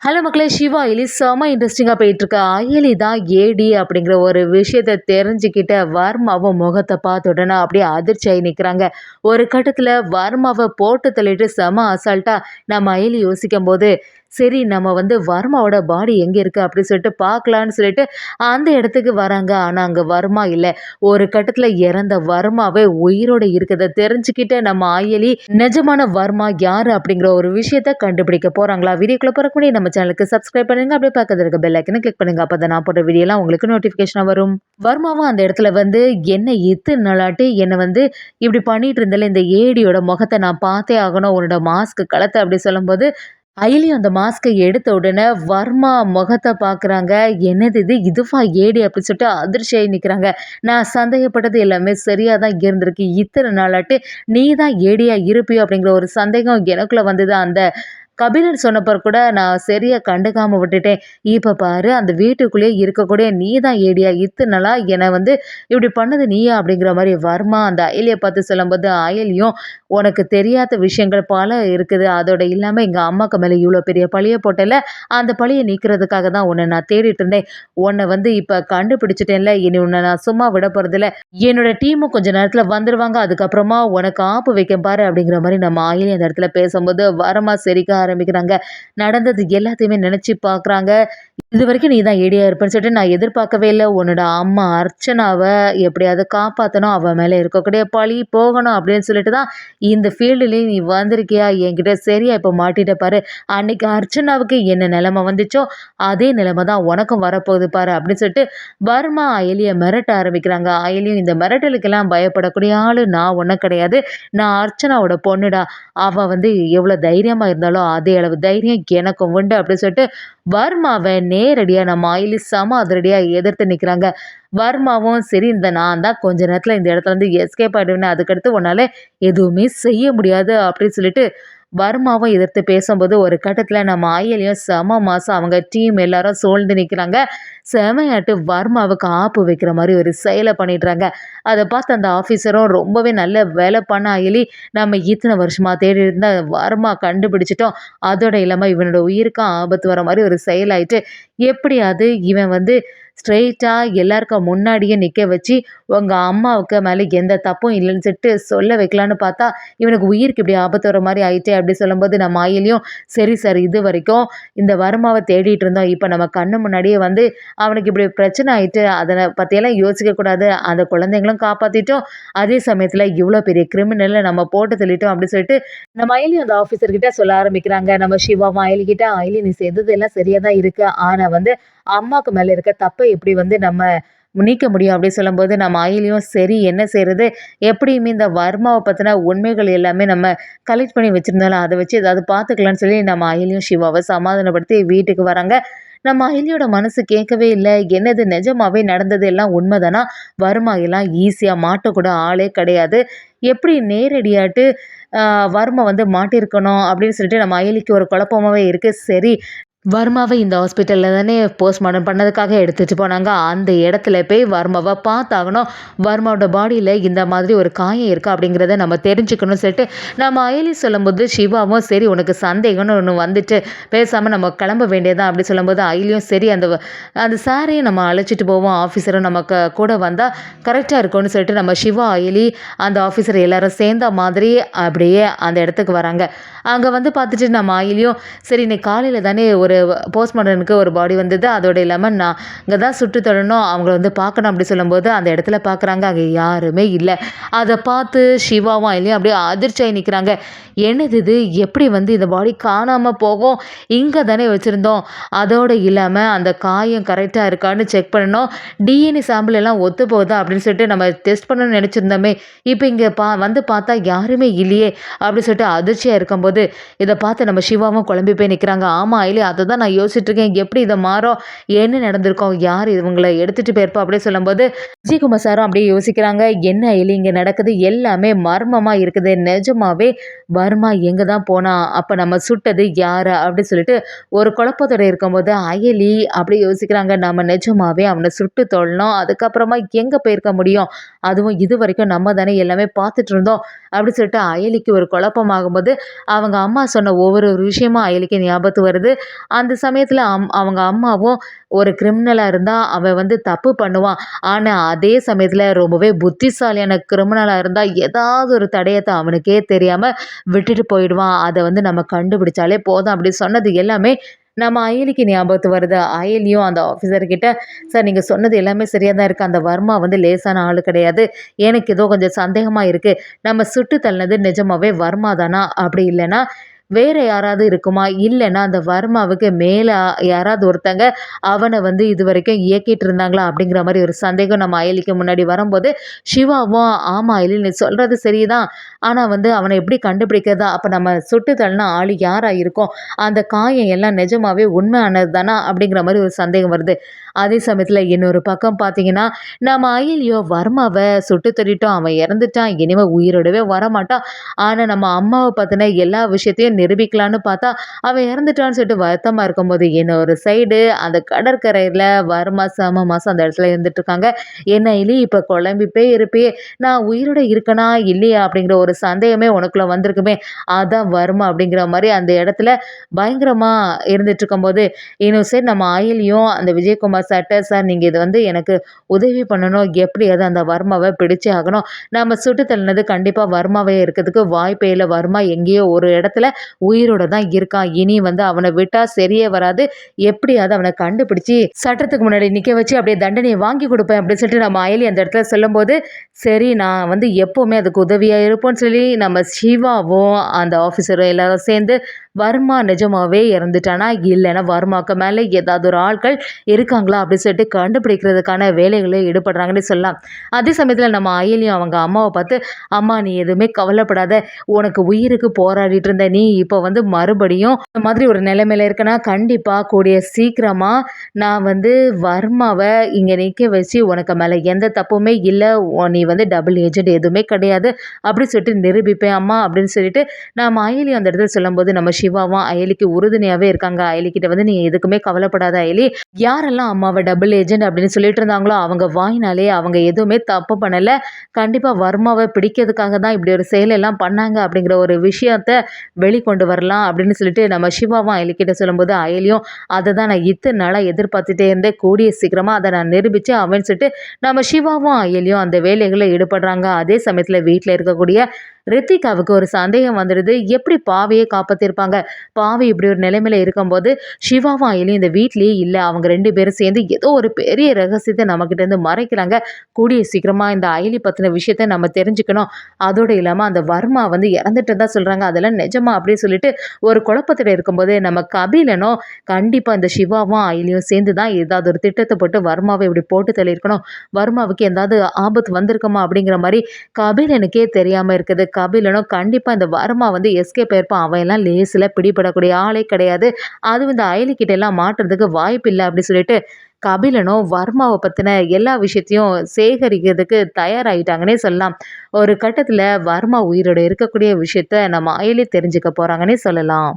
Hello மக்களே! சிவா அயலி செம்ம இன்ட்ரெஸ்டிங்கா போயிட்டுருக்கு. அயலி தான் ஏடி அப்படிங்கிற ஒரு விஷயத்த தெரிஞ்சுக்கிட்ட வர்மாவும் முகத்த பார்த்த உடனே அப்படியே அதிர்ச்சி ஆயி நிக்கிறாங்க. ஒரு கட்டத்துல வர்மாவ போட்டு தள்ளிட்டு செம அசால்ட்டா நம்ம அயலி யோசிக்கும்போது, சரி நம்ம வர்மாவோட பாடி எங்க இருக்கு அப்படின்னு சொல்லிட்டு பார்க்கலான்னு சொல்லிட்டு அந்த இடத்துக்கு வராங்க. ஆனா அங்க வர்மா இல்ல. ஒரு கட்டத்துல இறந்த வர்மாவே உயிரோட இருக்கத தெரிஞ்சுக்கிட்ட நம்ம அயலி, நிஜமான வர்மா யாரு அப்படிங்கிற ஒரு விஷயத்த கண்டுபிடிக்க போறாங்களா? வீடியோக்குள்ள போறதுக்கு முன்னாடி நம்ம சேனலுக்கு சப்ஸ்கிரைப் பண்ணுங்க. அப்படியே பக்கத்துல இருக்க பெல் ஐக்கன கிளிக் பண்ணுங்க. அப்பதான் நான் போடுற வீடியோலாம் உங்களுக்கு நோட்டிஃபிகேஷனா வரும். வர்மாவும் அந்த இடத்துல என்ன இத்தன நாளாட்டி என்ன இப்படி பண்ணிட்டு இருந்தல, இந்த ஏடியோட முகத்த நான் பார்த்தே ஆகணும். உன்னோட மாஸ்க் கழட்டு அப்படி சொல்லும்போது, அயலியும் அந்த மாஸ்க எடுத்த உடனே வர்மா முகத்த பார்க்குறாங்க. என்னது இது? இதுவா ஏடி? அப்படின்னு சொல்லிட்டு அதிர்ச்சியாயி நிக்கிறாங்க. நான் சந்தேகப்பட்டது எல்லாமே சரியா தான் இருந்திருக்கு. இத்தன நாளாட்டு நீ தான் ஏடியா இருப்பியோ அப்படிங்கிற ஒரு சந்தேகம் எனக்குள்ள வந்தது. அந்த கபிலன் சொன்னப்ப கூட நான் சரியா கண்டுக்காம விட்டுட்டேன். இப்ப பாரு அந்த வீட்டுக்குள்ளேயே இருக்கக்கூடிய நீ தான் ஏடியா? இத்தன நாளா என்ன இப்படி பண்ணது நீயா? அப்படிங்கிற மாரி வர்மா அந்த அயலிய பார்த்து சொல்லும்போது, அயலியும் உனக்கு தெரியாத விஷயங்கள் பல இருக்குது. அதோட இல்லாம எங்க அம்மாக்கு மேல இவ்ளோ பெரிய பழிய போட்டல்ல, அந்த பழிய நீக்கிறதுக்காக தான் உன்ன நான் தேடிட்டு இருந்தேன். உன்ன இப்ப கண்டுபிடிச்சுட்டேன்ல, இனி உன்ன நான் சும்மா விட போறதில்ல. என்னோட டீமும் கொஞ்ச நேரத்துல வந்துருவாங்க. அதுக்கப்புறமா உனக்கு ஆப்பு வைக்கேன் பாரு அப்படிங்கிற மாரி நம்ம அயலி அந்த இடத்துல பேசும்போது, வர்மா சிரிக்க ஆரம்பிக்கிறாங்க. நடந்தது எல்லாத்தையுமே நினைச்சு பார்க்குறாங்க. இதுவரைக்கும் நீ தான் ஏடியா இருப்பேன்னு சொல்லிட்டு நான் எதிர்பார்க்கவே இல்ல. உன்னோட அம்மா அர்ச்சனாவ எப்படியாவது காப்பாத்தணும். அவ மேல இருக்கக்கூடிய பழி போகணும் அப்படின்னு சொல்லிட்டு தான் இந்த ஃபீல்டுலயே நீ வந்திருக்கியா? என்கிட்ட சரியா இப்ப மாட்டிட்ட பாரு. அன்னைக்கு அர்ச்சனாவுக்கு என்ன நிலைமை வந்துச்சோ, அதே நிலைமை தான் உனக்கும் வரப்போகுது பாரு அப்படின்னு சொல்லிட்டு வர்மா அயலிய மிரட்ட ஆரம்பிக்கிறாங்க. அயலியும் இந்த மிரட்டலுக்கெல்லாம் பயப்படக்கூடிய ஆளு நான் ஒண்ணும் கிடையாது. நான் அர்ச்சனாவோட பொண்ணுடா. அவ எவ்வளோ தைரியமா இருந்தாலோ, அதே அளவு தைரியம் எனக்கும் உண்டு அப்படின்னு சொல்லிட்டு வர்மாவ நேரடியா நம்ம அயலி செம அதிரடியா எதிர்த்து நிக்கிறாங்க. வர்மாவும் சரி நான் தான் கொஞ்ச நேரத்துல இந்த இடத்துல எஸ்கேப் ஆயிடுவேன். அதுக்கடுத்து உன்னால எதுவுமே செய்ய முடியாது அப்படின்னு சொல்லிட்டு வர்மாவும் எதிர்த்து பேசும்போது ஒரு கட்டத்துல நம்ம அயலியும் செம மாசம் அவங்க டீம் எல்லாரும் சூழ்ந்து நிக்கிறாங்க. செமையாட்டு வர்மாவுக்கு ஆப்பு வைக்கிற மாதிரி ஒரு செயலை பண்ணிடுறாங்க. அதை பார்த்து அந்த ஆஃபீஸரும் ரொம்பவே நல்ல வேலை பண்ண அயலி, நம்ம இத்தனை வருஷமா தேடி இருந்த வர்மா கண்டுபிடிச்சிட்டோம். அதோட இல்லாம இவனோட உயிருக்கும் ஆபத்து வர மாதிரி ஒரு செயலாயிட்டு, எப்படியாவது இவன் ஸ்ட்ரெயிட்டா எல்லாருக்கும் முன்னாடியே நிக்க வச்சு, உங்க அம்மாவுக்கு மேல எந்த தப்பும் இல்லைன்னு சொல்லிட்டு சொல்ல வைக்கலான்னு பார்த்தா, இவனுக்கு உயிருக்கு இப்படி ஆபத்து வர மாரி ஆயிட்டே அப்படி சொல்லும்போது, நம்ம ஆயிலியும் சரி சார் இதுவரைக்கும் இந்த வர்மாவ தேடிட்டு இருந்தோம். இப்ப நம்ம கண்ணு முன்னாடியே அவனுக்கு இப்படி பிரச்சனை ஆயிட்டு, அத பத்தியெல்லாம் யோசிக்க கூடாது. அந்த குழந்தைங்களும் காப்பாத்திட்டோம். அதே சமயத்துல இவ்ளோ பெரிய கிரிமினல நம்ம போட்டு தள்ளிட்டோம் அப்படி சொல்லிட்டு, நம்ம அயலி அந்த ஆஃபீசர் கிட்ட சொல்ல ஆரம்பிக்கிறாங்க. நம்ம சிவாவும் அயலி கிட்ட, "அயலி நீ செய்தது எல்லாம் சரியா தான் இருக்கு. ஆனா அம்மாக்கு மேல இருக்க தப்ப எப்படி நம்ம நீக்க முடியும்?" அப்படி சொல்லும்போது நம்ம அயலியும் சரி என்ன செய்றது? எப்படியுமே இந்த வர்மாவ பத்தின உண்மைகள் எல்லாமே நம்ம கலெக்ட் பண்ணி வச்சிருந்தாலும், அத வச்சு ஏதாவது பார்த்துக்கலாம்னு சொல்லி நம்ம அயலியும் சிவாவ சமாதானப்படுத்தி வீட்டுக்கு வராங்க. நம்ம அயலியோட மனசு கேட்கவே இல்ல. என்னது நிஜமாவே நடந்தது எல்லாம் உண்மைதானா? வர்மா எல்லாம் ஈஸியா மாட்டக்கூட ஆளே கிடையாது. எப்படி நேரடியாட்டு வர்மா மாட்டியிருக்கணும் அப்படின்னு சொல்லிட்டு நம்ம அயலிக்கு ஒரு குழப்பமாவே இருக்கு. சரி வர்மாவ இந்த ஹாஸ்பிட்டல்ல தானே போஸ்ட்மார்ட்டம் பண்ணதுக்காக எடுத்துட்டு போனாங்க. அந்த இடத்துல போய் வர்மாவ பார்த்தாகணும். வர்மாவோட பாடியில இந்த மாதிரி ஒரு காயம் இருக்கா அப்படிங்கிறத நம்ம தெரிஞ்சுக்கணும்னு சொல்லிட்டு நம்ம அயலி சொல்லும்போது, சிவாவும் சரி உனக்கு சந்தேகம்னு ஒண்ணு வந்துட்டு பேசாம நம்ம கிளம்ப வேண்டியதுதான் அப்படி சொல்லும்போது, அயலியும் சரி அந்த சாரையும் நம்ம அழைச்சிட்டு போவோம். ஆஃபீஸரும் நமக்கு கூட வந்தா கரெக்ட்டா இருக்கும்னு சொல்லிட்டு நம்ம சிவா, அயலி அந்த ஆஃபீஸர் எல்லாரும் சேர்ந்த மாதிரி அப்படியே அந்த இடத்துக்கு வராங்க. அங்க பார்த்துட்டு நம்ம அயலியும் சரி இன்னைக்கு காலையில தானே ஒரு போஸ்ட்மார்ட்டம்க்கு ஒரு பாடி வந்தது. அதோட இல்லாம நான் அங்க தான் சுட்டு தள்ளணும். அவங்கள பார்க்கணும் அப்படி சொல்லும்போது, அந்த இடத்துல பார்க்குறாங்க. அங்க யாருமே இல்ல. அத பார்த்து சிவாவும் அயலியும் அப்படியே அதிர்ச்சியாயி நிக்கிறாங்க. என்னது இது? எப்படி இந்த பாடி காணாம போகும்? இங்க தானே வச்சிருந்தோம். அதோட இல்லாம அந்த காயம் கரெக்ட்டா இருக்கான்னு செக் பண்ணணும். டிஎன்ஏ சாம்பிள் எல்லாம் ஒத்து போகுதா அப்படின்னு சொல்லிட்டு நம்ம டெஸ்ட் பண்ணணும்னு நெனச்சிருந்தோமே. இப்ப இங்க பார்த்தா யாருமே இல்லையே! அப்படி சொல்லிட்டு அதிர்ச்சியா இருக்கும்போது, இத பார்த்து நம்ம சிவாவும் குழம்பி போய் நிக்கிறாங்க. ஆமா அயலி அததான் நான் யோசிச்சுட்டு இருக்கேன். எப்படி இத மாறும்? என்ன நடந்திருக்கும்? யார் இவங்கள எடுத்துட்டு போயிருப்பா? அப்படியே சொல்லும்போது, விஜயகுமார் சாரும் அப்படியே யோசிக்கிறாங்க. என்ன அயலி இங்க நடக்குது? எல்லாமே மர்மமா இருக்குது. நிஜமாவே வர்மா எங்க தான் போனா? அப்ப நம்ம சுட்டது யார? அப்படி சொல்லிட்டு ஒரு குழப்பத்தோட இருக்கும்போது, அயலி அப்படியே யோசிக்கிறாங்க. நம்ம நிஜமாவே அவன சுட்டு தொலைனோம். அதுக்கப்புறமா எங்க போயிருக்க முடியும்? அதுவும் இதுவரைக்கும் நம்ம தானே எல்லாமே பார்த்துட்டு இருந்தோம். அப்படி சொல்லிட்டு அயலிக்கு ஒரு குழப்பமாகும்போது, அவங்க அவங்க அம்மா சொன்ன ஒவ்வொரு ஒரு விஷயமும் அயலிக்கு ஞாபகத்துக்கு வருது. அந்த சமயத்துல அவங்க அம்மாவும் ஒரு கிரிமினலா இருந்தா அவன் வந்து தப்பு பண்ணுவான். ஆனா, அதே சமயத்துல ரொம்பவே புத்திசாலியான கிரிமினலா இருந்தா ஏதாவது ஒரு தடயத்த அவனுக்கே தெரியாம விட்டுட்டு போயிடுவான். அத வந்து நம்ம கண்டுபிடிச்சாலே போதும் அப்படி சொன்னது எல்லாமே நம்ம அயலிக்கு ஞாபகத்துக்கு வருது. அயலியும் அந்த ஆஃபீசர் கிட்ட, "சார் நீங்க சொன்னது எல்லாமே சரியா தான் இருக்கு. அந்த வர்மா வந்து லேசான ஆளு கிடையாது. எனக்கு ஏதோ கொஞ்சம் சந்தேகமா இருக்கு. நம்ம சுட்டு தள்ளினது நிஜமாவே வர்மா தானா? அப்படி இல்லன்னா, வேற யாராவது இருக்குமா? இல்லன்னா அந்த வர்மாவுக்கு மேல யாராவது ஒருத்தங்க அவன வந்து இதுவரைக்கும் இயக்கிட்டு இருந்தாங்களா? அப்படிங்கிற மாரி ஒரு சந்தேகம் நம்ம அயலிக்கு முன்னாடி வரும்போது, சிவாவும் ஆமா அயலி நீ சொல்றது சரிதான். ஆனா வந்து அவன எப்படி கண்டுபிடிக்கிறதா? அப்ப நம்ம சுட்டு தள்ளுன ஆளு யாரா இருக்கும்? அந்த காயம் எல்லாம் நிஜமாவே உண்மையானது தானா? அப்படிங்கிற மாரி ஒரு சந்தேகம் வருது. அதே சமயத்துல இன்னொரு பக்கம் பார்த்தீங்கன்னா, நம்ம அயலியோ வர்மாவ சுட்டு தள்ளிட்டோம். அவன் இறந்துட்டான். இனிமே உயிரோடவே வரமாட்டான். ஆனா நம்ம அம்மாவ பத்தின எல்லா விஷயத்தையும் நிரூபிக்கலான்னு பார்த்தா, அவன் இறந்துட்டான்னு சொல்லிட்டு வருத்தமா இருக்கும்போது, இன்னொரு சைடு அந்த கடற்கரையில வர்மா செம மாசம் அந்த இடத்துல இருந்துட்டு இருக்காங்க. "என்ன எலி இப்ப குழம்பி போய் இருப்பியே, நான் உயிரோட இருக்கனா? இல்லையா?" அப்படிங்கிற ஒரு சந்தேகமே உனக்குள்ள வந்திருக்குமே. அதான் வர்மா அப்படிங்கிற மாரி அந்த இடத்துல பயங்கரமா இருந்துட்டு இருக்கும்போது, இன்னொரு சைடு நம்ம ஆயிலியும் அந்த விஜயகுமார் சார்ட்ட, "சார் நீங்க இது வந்து எனக்கு உதவி பண்ணணும். எப்படியாவது அந்த வர்மாவ பிடிச்சே ஆகணும். நம்ம சுட்டு தள்ளினது கண்டிப்பா வர்மாவே இருக்கிறதுக்கு வாய்ப்பே இல்ல. வர்மா எங்கேயோ ஒரு இடத்துல உயிரோட தான் இருக்கான். இனி வந்து அவன விட்டா சரியே வராது. எப்படியாவது அவன கண்டுபிடிச்சு சட்டத்துக்கு முன்னாடி நிக்க வச்சு அப்படியே தண்டனைய வாங்கி குடுப்பேன்." அப்படின்னு சொல்லிட்டு நம்ம அயலி அந்த இடத்துல சொல்லும்போது, சரி நான் வந்து எப்பவுமே அதுக்கு உதவியா இருப்போம்ன்னு சொல்லி நம்ம சிவாவும், அந்த ஆஃபீஸரும் எல்லாரும் சேர்ந்து வர்மா நிஜமாவே இறந்துட்டானா? இல்லன்னா வர்மாக்கு மேல ஏதாவது ஒரு ஆட்கள் இருக்காங்களா? அப்படின்னு சொல்லிட்டு கண்டுபிடிக்கிறதுக்கான வேலைகள்ல ஈடுபடுறாங்கன்னே சொல்லலாம். அதே சமயத்துல நம்ம அயலியும் அவங்க அம்மாவ பார்த்து, "அம்மா நீ எதுவுமே கவலைப்படாத. உனக்கு உயிருக்கு போராடிட்டு இருந்த நீ இப்ப வந்து மறுபடியும் இந்த மாதிரி ஒரு நிலைமையில இருக்கன்னா, கண்டிப்பா கூடிய சீக்கிரமா நான் வந்து வர்மாவ இங்க நிக்க வச்சு உனக்கு மேல எந்த தப்புமே இல்ல. நீ வந்து டபுள் ஏஜென்ட் எதுவுமே கிடையாது. அப்படி சொல்லிட்டு நிரூபிப்பேன் அம்மா." அப்படின்னு சொல்லிட்டு நம்ம அயலி அந்த இடத்துல சொல்லும்போது, நம்ம சிவாவும் அயலிக்கு உறுதுணையாவே இருக்காங்க. அயலி கிட்ட வந்து, "நீ எதுக்குமே கவலைப்படாத அயலி. யாரெல்லாம் அம்மாவ டபுள் ஏஜென்ட் அப்படின்னு சொல்லிட்டு இருந்தாங்களோ, அவங்க வாயினாலே அவங்க எதுவுமே தப்பு பண்ணல. கண்டிப்பா வர்மாவ பிடிக்கிறதுக்காக தான் இப்படி ஒரு செயலெல்லாம் பண்ணாங்க." அப்படிங்கிற ஒரு விஷயத்த வெளிக்கொண்டு வரலாம் அப்படின்னு சொல்லிட்டு நம்ம சிவாவும் அயலி கிட்ட சொல்லும்போது, அயலியும் அத தான் நான் இத்தன நாளா எதிர்பார்த்துட்டே இருந்தேன். கூடிய சீக்கிரமா அத நான் நிரூபிச்சு அவன்னு சொல்லிட்டு நம்ம சிவாவும் அயலியும் அந்த வேலைகள்ல ஈடுபடுறாங்க. அதே சமயத்துல வீட்ல இருக்கக்கூடிய ரித்திகாவுக்கு ஒரு சந்தேகம் வந்துடுது. எப்படி பாவைய காப்பாத்திருப்பாங்க? பாவை இப்படி ஒரு நிலைமையில இருக்கும்போது, சிவாவும் அயலியும் இந்த வீட்லயே இல்ல. அவங்க 2 பேரும் சேர்ந்து ஏதோ ஒரு பெரிய ரகசியத்த நம்மகிட்ட இருந்து மறைக்கிறாங்க. கூடிய சீக்கிரமா இந்த அயலி பத்தின விஷயத்த நம்ம தெரிஞ்சுக்கணும். அதோட இல்லாம அந்த வர்மா வந்து இறந்துட்டதா சொல்றாங்க. அதெல்லாம் நிஜமா? அப்படின்னு சொல்லிட்டு ஒரு குழப்பத்துல இருக்கும்போது, நம்ம கபிலனும் கண்டிப்பா இந்த சிவாவும் அயலியும் சேர்ந்து தான் ஏதாவது ஒரு திட்டத்த போட்டு வர்மாவ இப்படி போட்டு தள்ளியிருக்கணும். வர்மாவுக்கு ஏதாவது ஆபத்து வந்திருக்குமா? அப்படிங்கிற மாரி கபிலனுக்கே தெரியாம இருக்குது. கபிலனும் கண்டிப்பா இந்த வர்மா வந்து எஸ்கேப் ஆயிருப்பான். அவன் எல்லாம் லேசுல பிடிபடக்கூடிய ஆளே கிடையாது. அதுவும் இந்த அயலி கிட்ட எல்லாம் மாட்டுறதுக்கு வாய்ப்பில்ல அப்படி சொல்லிட்டு, கபிலனும் வர்மாவ பத்தின எல்லா விஷயத்தையும் சேகரிக்கிறதுக்கு தயாராயிட்டாங்கன்னே சொல்லலாம். ஒரு கட்டத்துல வர்மா உயிரோட இருக்கக்கூடிய விஷயத்த நம்ம அயலி தெரிஞ்சுக்க போறாங்கன்னே சொல்லலாம்.